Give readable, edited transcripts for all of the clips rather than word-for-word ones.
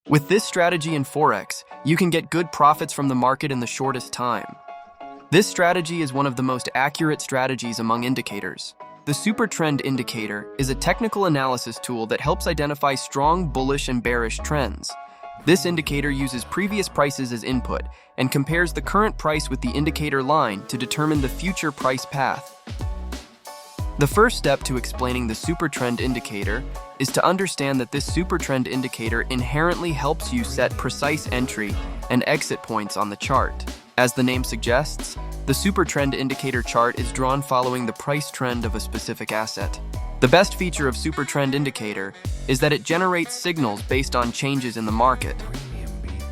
With this strategy in forex, you can get good profits from the market in the shortest time. This strategy is one of the most accurate strategies among indicators. The super trend indicator is a technical analysis tool that helps identify strong bullish and bearish trends. This indicator uses previous prices as input and compares the current price with the indicator line to determine the future price path. The first step to explaining the super trend indicator is to understand that this super trend indicator inherently helps you set precise entry and exit points on the chart. As the name suggests, the super trend indicator chart is drawn following the price trend of a specific asset. The best feature of super trend indicator is that it generates signals based on changes in the market.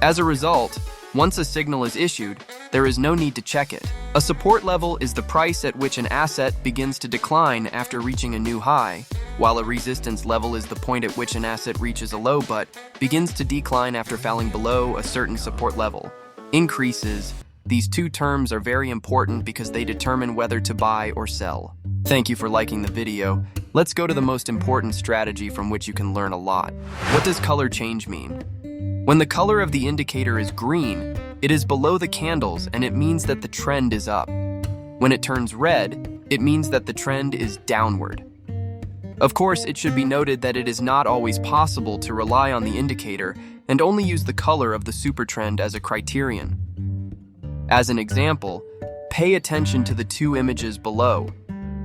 As a result, once a signal is issued, there is no need to check it. A support level is the price at which an asset begins to decline after reaching a new high, while a resistance level is the point at which an asset reaches a low but begins to decline after falling below a certain support level. Increases. These two terms are very important because they determine whether to buy or sell. Thank you for liking the video. Let's go to the most important strategy from which you can learn a lot. What does color change mean? When the color of the indicator is green, it is below the candles and it means that the trend is up. When it turns red, it means that the trend is downward. Of course, it should be noted that it is not always possible to rely on the indicator and only use the color of the super trend as a criterion. As an example, pay attention to the two images below.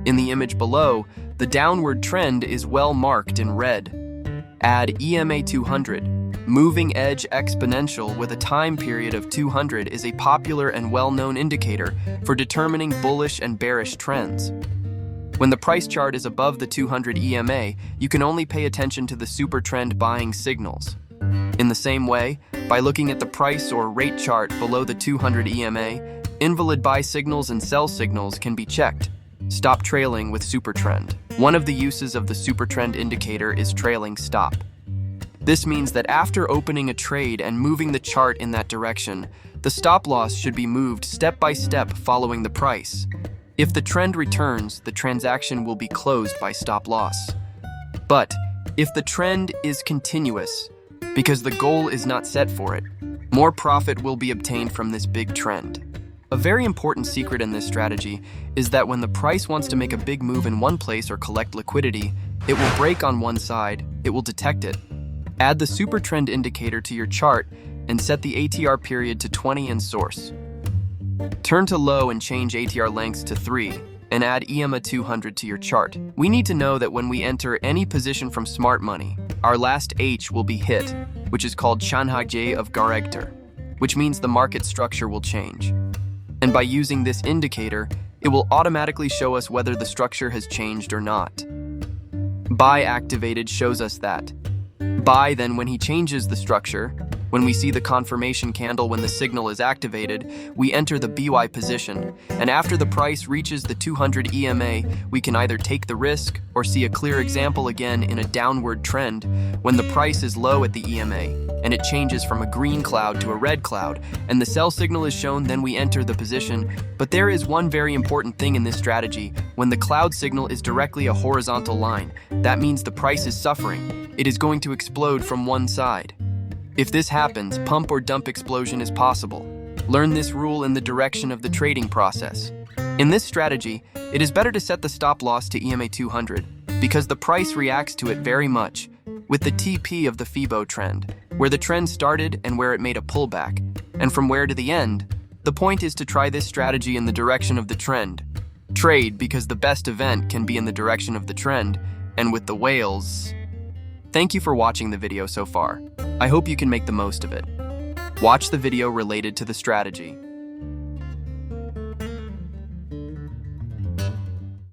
In the image below, the downward trend is well marked in red. Add EMA 200. Moving edge exponential with a time period of 200 is a popular and well-known indicator for determining bullish and bearish trends. When the price chart is above the 200 EMA, you can only pay attention to the super trend buying signals. In the same way, by looking at the price or rate chart below the 200 EMA, invalid buy signals and sell signals can be checked. Stop trailing with super trend. One of the uses of the super trend indicator is trailing stop. This means that after opening a trade and moving the chart in that direction, the stop loss should be moved step by step following the price. If the trend returns, the transaction will be closed by stop loss. But if the trend is continuous, because the goal is not set for it, more profit will be obtained from this big trend. A very important secret in this strategy is that when the price wants to make a big move in one place or collect liquidity, it will break on one side, it will detect it. Add the super trend indicator to your chart and set the ATR period to 20 and source. Turn to low and change ATR lengths to 3 and add EMA 200 to your chart. We need to know that when we enter any position from smart money, our last H will be hit, which is called stratgey of Garegter, which means the market structure will change. And by using this indicator, it will automatically show us whether the structure has changed or not. Buy activated shows us that. Buy, then when he changes the structure, when we see the confirmation candle when the signal is activated, we enter the BY position, and after the price reaches the 200 EMA, we can either take the risk or see a clear example again in a downward trend when the price is low at the EMA, and it changes from a green cloud to a red cloud, and the sell signal is shown, then we enter the position. But there is one very important thing in this strategy. When the cloud signal is directly a horizontal line, that means the price is suffering. It is going to explode from one side. If this happens, pump or dump explosion is possible. Learn this rule in the direction of the trading process. In this strategy, it is better to set the stop loss to EMA 200 because the price reacts to it very much with the TP of the Fibo trend, where the trend started and where it made a pullback, and from where to the end. The point is to try this strategy in the direction of the trend. Trade because the best event can be in the direction of the trend, and with the whales. Thank you for watching the video so far. I hope you can make the most of it. Watch the video related to the strategy.